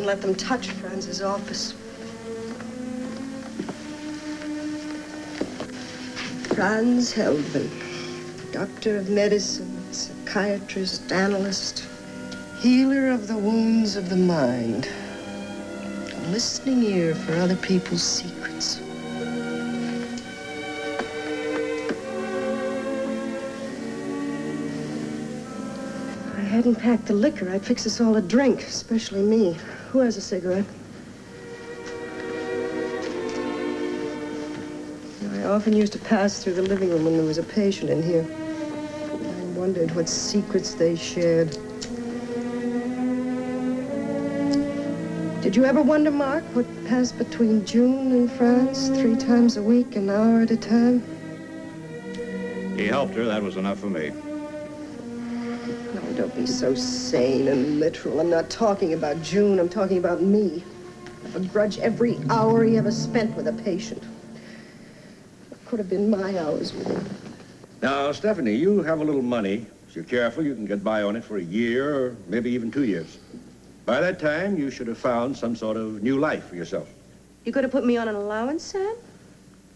let them touch Franz's office. Franz Heldman, doctor of medicine, psychiatrist, analyst, healer of the wounds of the mind, a listening ear for other people's secrets. If I hadn't packed the liquor, I'd fix us all a drink, especially me. Who has a cigarette? I often used to pass through the living room when there was a patient in here. I wondered what secrets they shared. Did you ever wonder, Mark, what passed between June and Franz 3 times a week, an hour at a time? He helped her. That was enough for me. No, don't be so sane and literal. I'm not talking about June. I'm talking about me. I begrudge every hour he ever spent with a patient. Could have been my hours with him. Now, Stephanie, you have a little money. If you're careful, you can get by on it for a year or maybe even 2 years. By that time, you should have found some sort of new life for yourself. You could have put me on an allowance, Sam?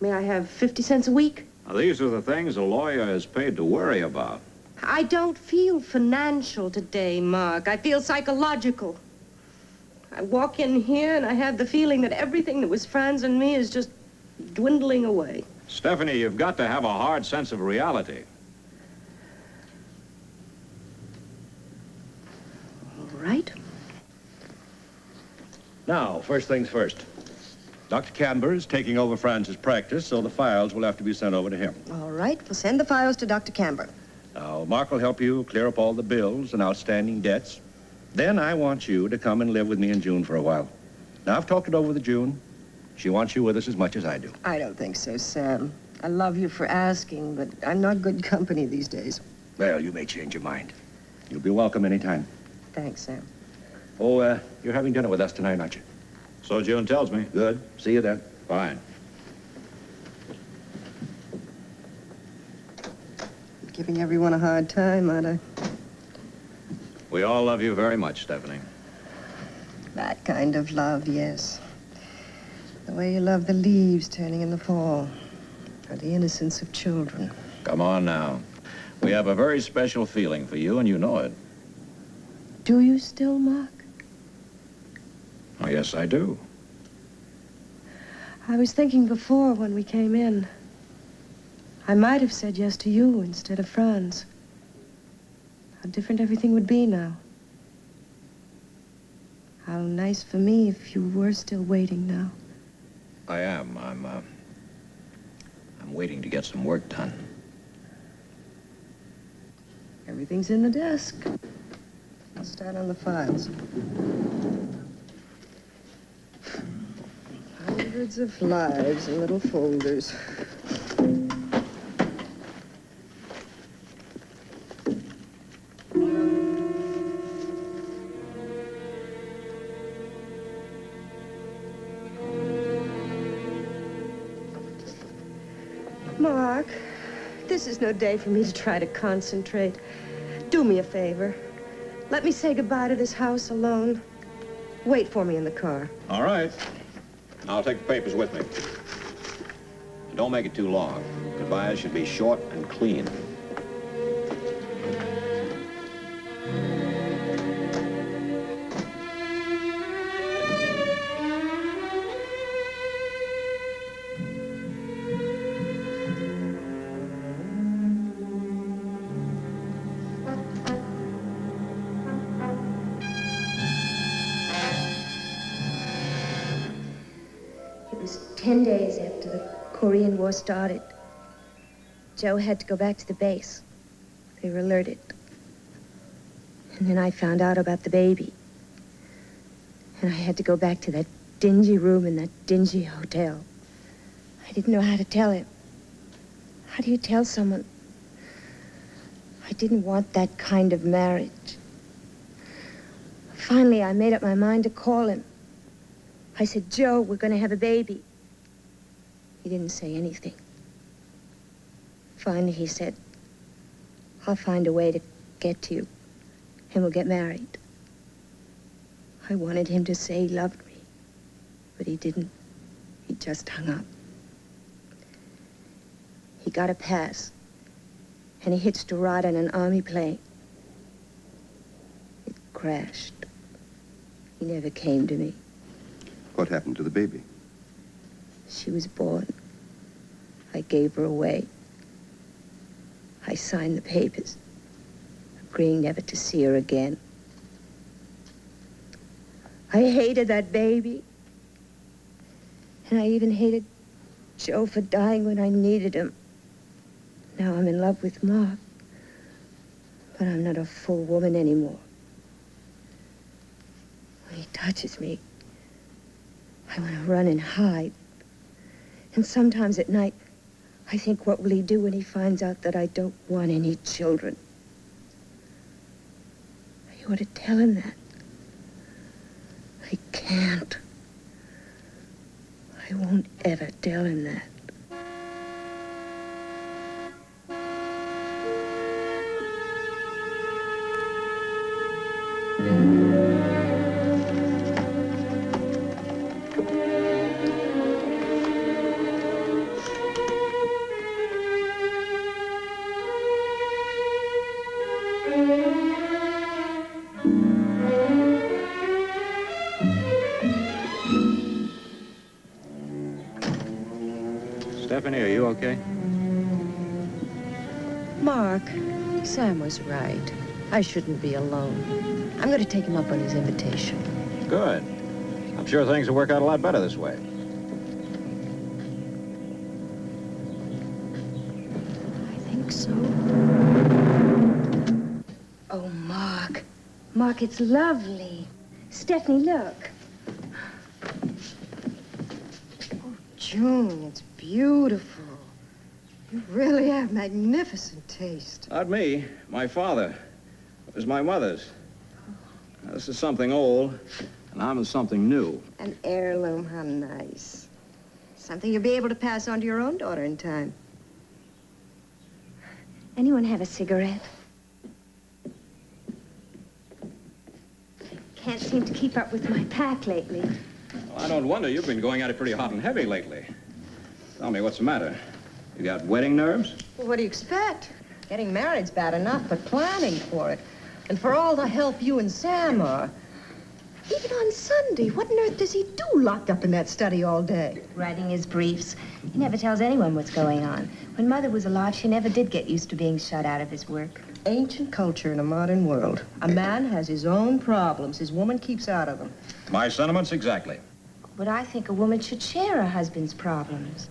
May I have 50 cents a week? Now, these are the things a lawyer is paid to worry about. I don't feel financial today, Mark. I feel psychological. I walk in here and I have the feeling that everything that was Franz and me is just dwindling away. Stephanie, you've got to have a hard sense of reality. All right. Now, first things first. Dr. Camber is taking over Franz's practice, so the files will have to be sent over to him. All right, we'll send the files to Dr. Camber. Now, Mark will help you clear up all the bills and outstanding debts. Then I want you to come and live with me in June for a while. Now, I've talked it over with June. She wants you with us as much as I do. I don't think so, Sam. I love you for asking, but I'm not good company these days. Well, you may change your mind. You'll be welcome anytime. Thanks, Sam. Oh, you're having dinner with us tonight, aren't you? So June tells me. Good. See you then. Fine. Giving everyone a hard time, aren't I? We all love you very much, Stephanie. That kind of love, yes. The way you love the leaves turning in the fall, or the innocence of children. Come on now. We have a very special feeling for you, and you know it. Do you still, Mark? Oh, yes, I do. I was thinking before when we came in, I might have said yes to you instead of Franz. How different everything would be now. How nice for me if you were still waiting now. I am. I'm waiting to get some work done. Everything's in the desk. I'll start on the files. Hundreds of lives in little folders. Mark, this is no day for me to try to concentrate. Do me a favor. Let me say goodbye to this house alone. Wait for me in the car. All right. I'll take the papers with me. Don't make it too long. Goodbyes should be short and clean. It was 10 days after the Korean War started. Joe had to go back to the base. They were alerted. And then I found out about the baby. And I had to go back to that dingy room in that dingy hotel. I didn't know how to tell him. How do you tell someone? I didn't want that kind of marriage. Finally, I made up my mind to call him. I said, Joe, we're going to have a baby. He didn't say anything. Finally, he said, I'll find a way to get to you, and we'll get married. I wanted him to say he loved me, but he didn't. He just hung up. He got a pass, and he hitched a ride on an army plane. It crashed. He never came to me. What happened to the baby? She was born. I gave her away. I signed the papers, agreeing never to see her again. I hated that baby. And I even hated Joe for dying when I needed him. Now I'm in love with Mark. But I'm not a full woman anymore. When he touches me, I want to run and hide. And sometimes at night, I think, what will he do when he finds out that I don't want any children? I ought to tell him that. I can't. I won't ever tell him that. Stephanie, are you okay? Mark, Sam was right. I shouldn't be alone. I'm going to take him up on his invitation. Good. I'm sure things will work out a lot better this way. I think so. Oh, Mark. Mark, it's lovely. Stephanie, look. Oh, June, it's beautiful. You really have magnificent taste. Not me. My father. It was my mother's. Now, this is something old, and I'm in something new. An heirloom, how nice. Something you'll be able to pass on to your own daughter in time. Anyone have a cigarette? Can't seem to keep up with my pack lately. Well, I don't wonder. You've been going at it pretty hot and heavy lately. Tell me, what's the matter? You got wedding nerves? Well, what do you expect? Getting married's bad enough, but planning for it. And for all the help you and Sam are. Even on Sunday, what on earth does he do locked up in that study all day? Writing his briefs. He never tells anyone what's going on. When Mother was alive, she never did get used to being shut out of his work. Ancient culture in a modern world. A man has his own problems. His woman keeps out of them. My sentiments exactly. But I think a woman should share her husband's problems.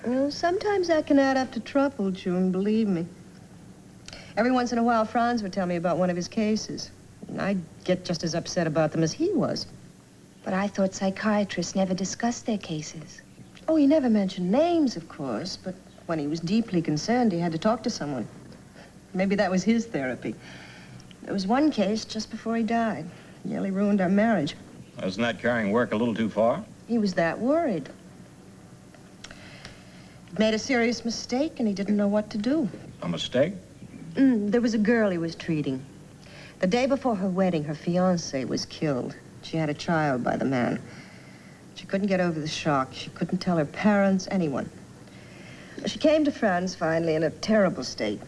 Well, sometimes that can add up to trouble, June, believe me. Every once in a while, Franz would tell me about one of his cases. And I'd get just as upset about them as he was. But I thought psychiatrists never discussed their cases. Oh, he never mentioned names, of course, but when he was deeply concerned, he had to talk to someone. Maybe that was his therapy. There was one case just before he died. Nearly ruined our marriage. Isn't that carrying work a little too far? He was that worried. He'd made a serious mistake, and he didn't know what to do. A mistake? There was a girl he was treating. The day before her wedding, her fiancé was killed. She had a child by the man. She couldn't get over the shock. She couldn't tell her parents, anyone. She came to Franz finally in a terrible state.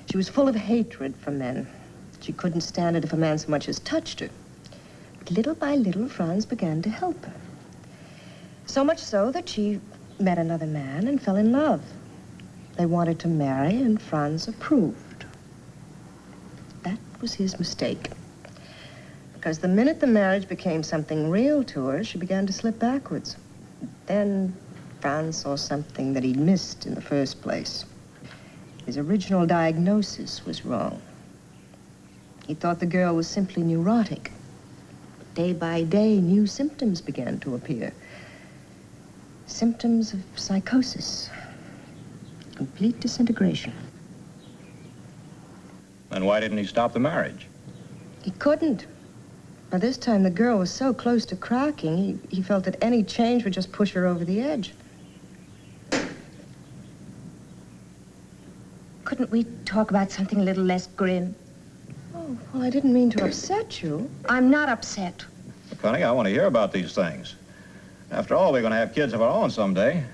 She was full of hatred for men. She couldn't stand it if a man so much as touched her. But little by little, Franz began to help her. So much so that she met another man and fell in love. They wanted to marry, and Franz approved. That was his mistake. Because the minute the marriage became something real to her, she began to slip backwards. Then Franz saw something that he'd missed in the first place. His original diagnosis was wrong. He thought the girl was simply neurotic. But day by day, new symptoms began to appear. Symptoms of psychosis. Complete disintegration. Then why didn't he stop the marriage? He couldn't. By this time, the girl was so close to cracking, he felt that any change would just push her over the edge. Couldn't we talk about something a little less grim? Oh, Oh, well, I didn't mean to upset you. I'm not upset. Connie, I want to hear about these things. After all, we're going to have kids of our own someday.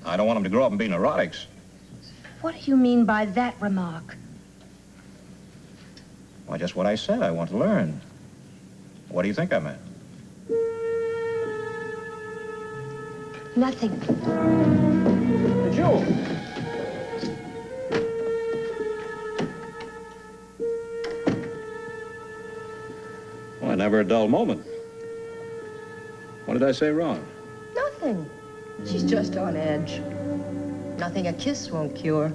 I don't want them to grow up and be neurotics. What do you mean by that remark? Well, just what I said. I want to learn. What do you think I meant? Nothing. Joe. Well, never a dull moment. What did I say wrong? Nothing. She's just on edge. Nothing a kiss won't cure.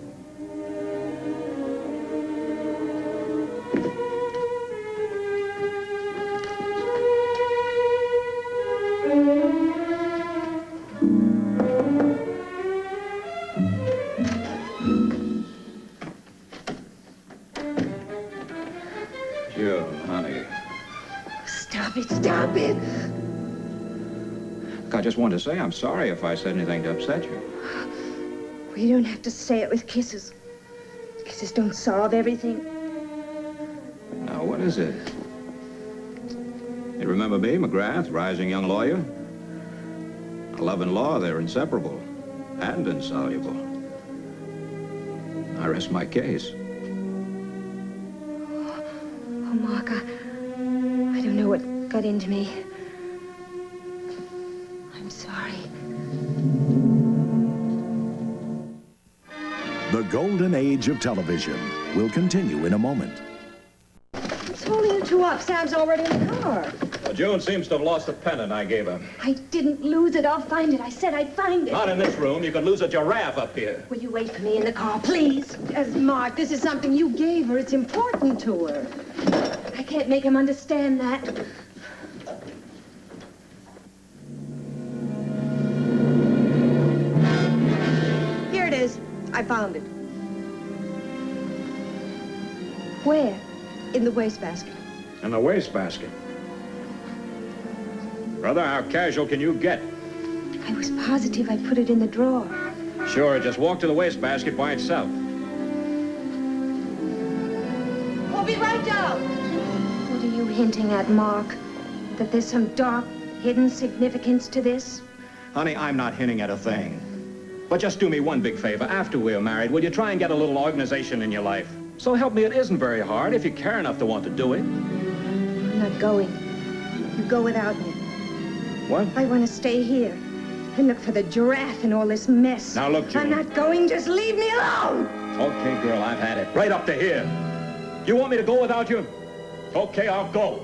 June, honey. Stop it, stop it. I just wanted to say I'm sorry if I said anything to upset you. Well, you don't have to say it with kisses. Kisses don't solve everything. Now, what is it? You remember me, McGrath, rising young lawyer? Love and law, they're inseparable and insoluble. I rest my case. Oh, Mark, I don't know what got into me. I'm sorry. The golden age of television will continue in a moment. What's holding you two up? Sam's already in the car. Well, June seems to have lost the pendant I gave her. I didn't lose it. I'll find it. I said I'd find it. Not in this room. You could lose a giraffe up here. Will you wait for me in the car, please? Mark, this is something you gave her. It's important to her. I can't make him understand that. Here it is. I found it. Where? In the wastebasket. In the wastebasket. Brother, how casual can you get? I was positive I put it in the drawer. Sure, just walk to the wastebasket by itself. We'll be right down. What are you hinting at, Mark? That there's some dark, hidden significance to this? Honey, I'm not hinting at a thing. But just do me one big favor. After we're married, will you try and get a little organization in your life? So help me, it isn't very hard if you care enough to want to do it. I'm not going. You go without me. What? I want to stay here and look for the giraffe in all this mess. Now look, June. I'm not going. Just leave me alone. Okay, girl, I've had it. Right up to here. You want me to go without you? Okay, I'll go.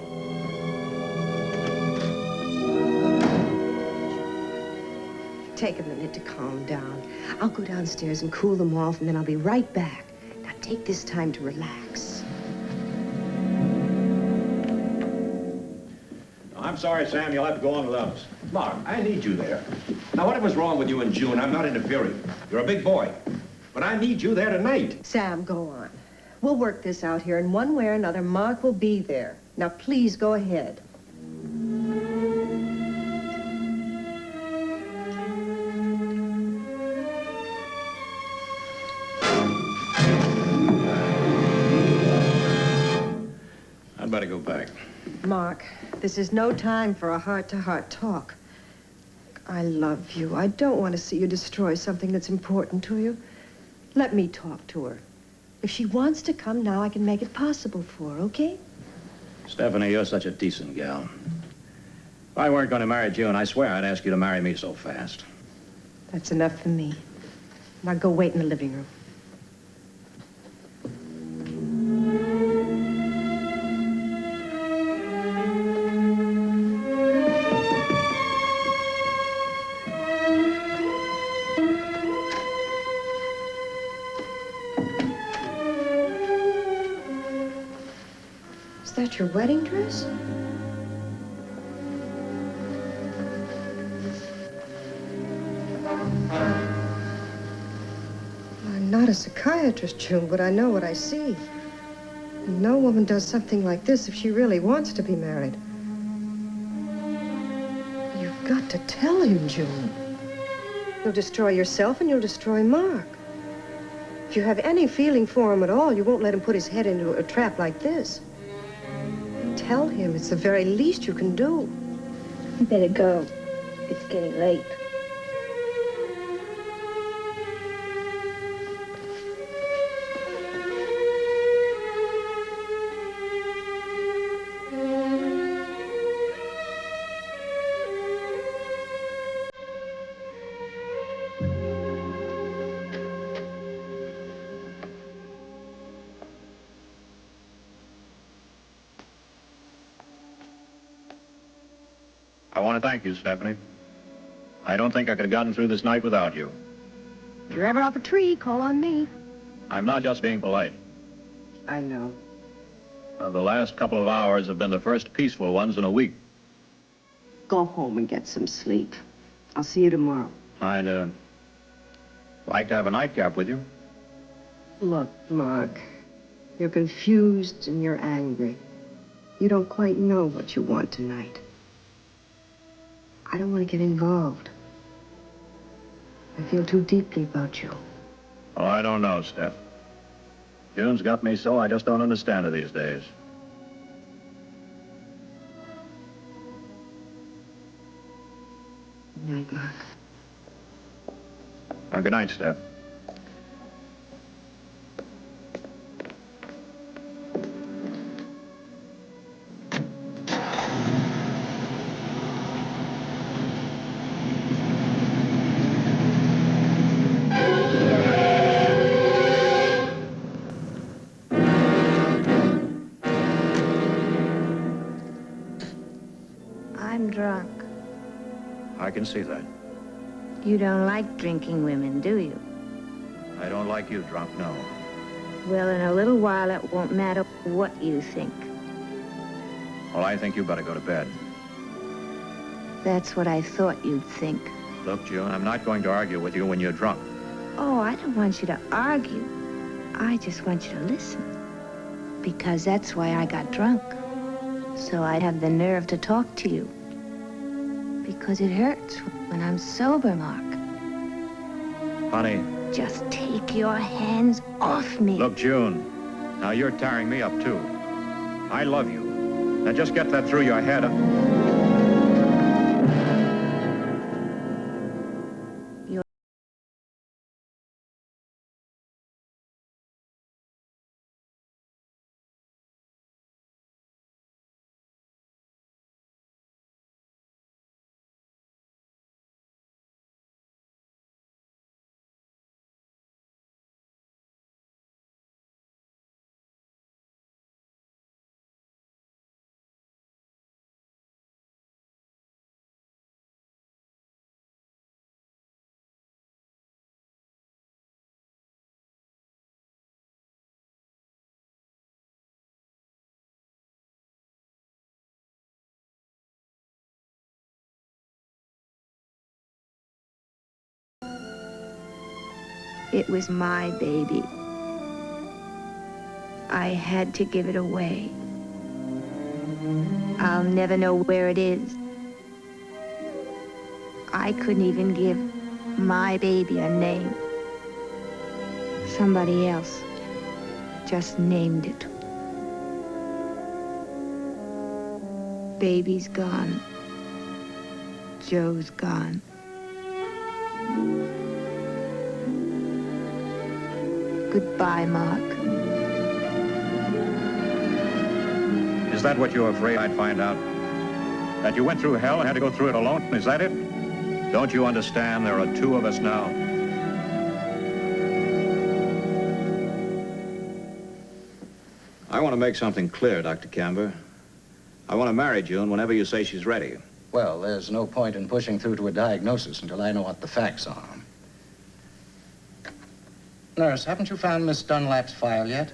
Take a minute to calm down. I'll go downstairs and cool them off, and then I'll be right back. Now take this time to relax. I'm sorry, Sam. You'll have to go on without us. Mark, I need you there. Now, whatever's wrong with you and June, I'm not interfering. You're a big boy. But I need you there tonight. Sam, go on. We'll work this out here, and one way or another, Mark will be there. Now, please go ahead. I'd better go back. Mark, this is no time for a heart-to-heart talk. I love you. I don't want to see you destroy something that's important to you. Let me talk to her. If she wants to come now, I can make it possible for her, okay? Stephanie, you're such a decent gal. If I weren't going to marry June, I swear I'd ask you to marry me so fast. That's enough for me. Now go wait in the living room. Is that your wedding dress? I'm not a psychiatrist, June, but I know what I see. No woman does something like this if she really wants to be married. You've got to tell him, June. You'll destroy yourself and you'll destroy Mark. If you have any feeling for him at all, you won't let him put his head into a trap like this. tell him. It's the very least you can do. You better go. It's getting late. I want to thank you, Stephanie. I don't think I could have gotten through this night without you. If you're ever off a tree, call on me. I'm not just being polite. I know. The last couple of hours have been the first peaceful ones in a week. Go home and get some sleep. I'll see you tomorrow. I'd like to have a nightcap with you. Look, Mark, you're confused and you're angry. You don't quite know what you want tonight. I don't want to get involved. I feel too deeply about you. Oh, I don't know, Steph. June's got me so I just don't understand her these days. Good night, Mark. Good night, Steph. I'm drunk. I can see that. You don't like drinking women, do you? I don't like you drunk, no. Well, in a little while, it won't matter what you think. Well, I think you better go to bed. That's what I thought you'd think. Look, June, I'm not going to argue with you when you're drunk. Oh, I don't want you to argue. I just want you to listen. Because that's why I got drunk. So I'd have the nerve to talk to you. Because it hurts when I'm sober, Mark. Honey. Just take your hands off me. Look, June, now you're tearing me up, too. I love you. Now just get that through your head. It was my baby. I had to give it away. I'll never know where it is. I couldn't even give my baby a name. Somebody else just named it. Baby's gone. Joe's gone. Goodbye, Mark. Is that what you're afraid I'd find out? That you went through hell and had to go through it alone? Is that it? Don't you understand there are two of us now? I want to make something clear, Dr. Camber. I want to marry June whenever you say she's ready. Well, there's no point in pushing through to a diagnosis until I know what the facts are. Nurse, haven't you found Miss Dunlap's file yet?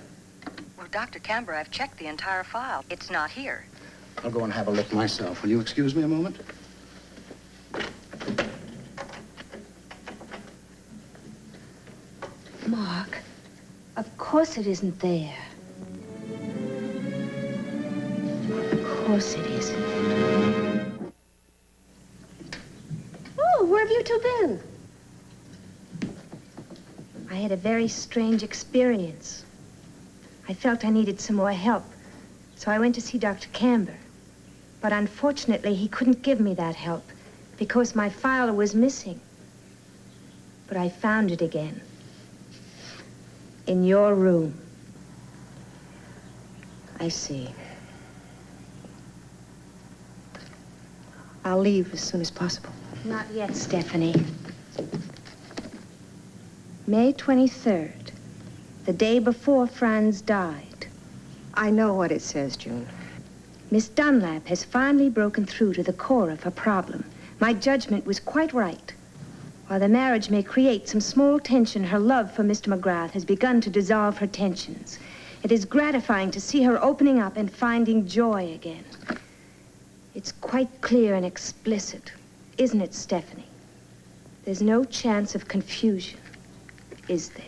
Well, Dr. Camber, I've checked the entire file. It's not here. I'll go and have a look myself. Will you excuse me a moment? Mark, of course it isn't there. Of course it isn't. Oh, where have you two been? I had a very strange experience. I felt I needed some more help. So I went to see Dr. Camber. But unfortunately, he couldn't give me that help because my file was missing. But I found it again. In your room. I see. I'll leave as soon as possible. Not yet, Stephanie. May 23rd, the day before Franz died. I know what it says, June. Miss Dunlap has finally broken through to the core of her problem. My judgment was quite right. While the marriage may create some small tension, her love for Mr. McGrath has begun to dissolve her tensions. It is gratifying to see her opening up and finding joy again. It's quite clear and explicit, isn't it, Stephanie? There's no chance of confusion, is there?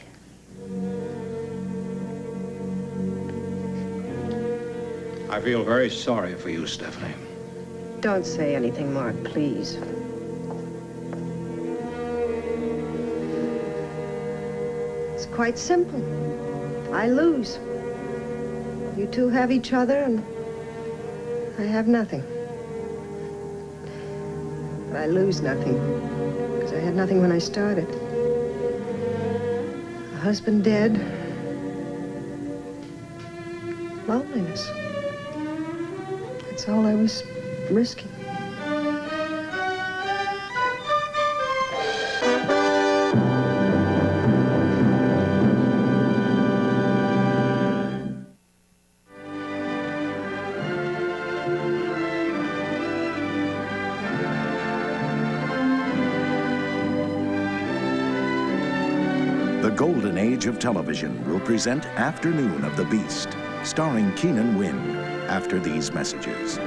I feel very sorry for you, Stephanie. Don't say anything, Mark, please. It's quite simple. I lose. You two have each other, and I have nothing. But I lose nothing, because I had nothing when I started. A husband dead. Loneliness. That's all I was risking. The golden age of television will present Afternoon of the Beast, starring Keenan Wynn, after these messages.